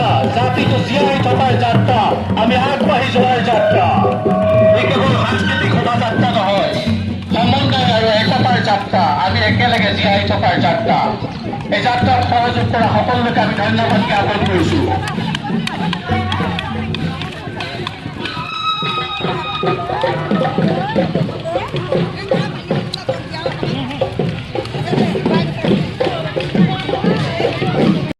যাত্ৰা, জাতিটো জীয়াই থকাৰ যাত্ৰা, আমি আগবাঢ়ি যোৱাৰ যাত্ৰা। এই কেৱল সাংস্কৃতিক শোভাযাত্ৰা নহয়, সমন্বয় আৰু একতাৰ যাত্ৰা, আমি একেলগে জীয়াই থকাৰ যাত্ৰা। এই যাত্ৰাত সহযোগ কৰা সকলোকে আমি ধন্যবাদ জ্ঞাপন কৰিছো।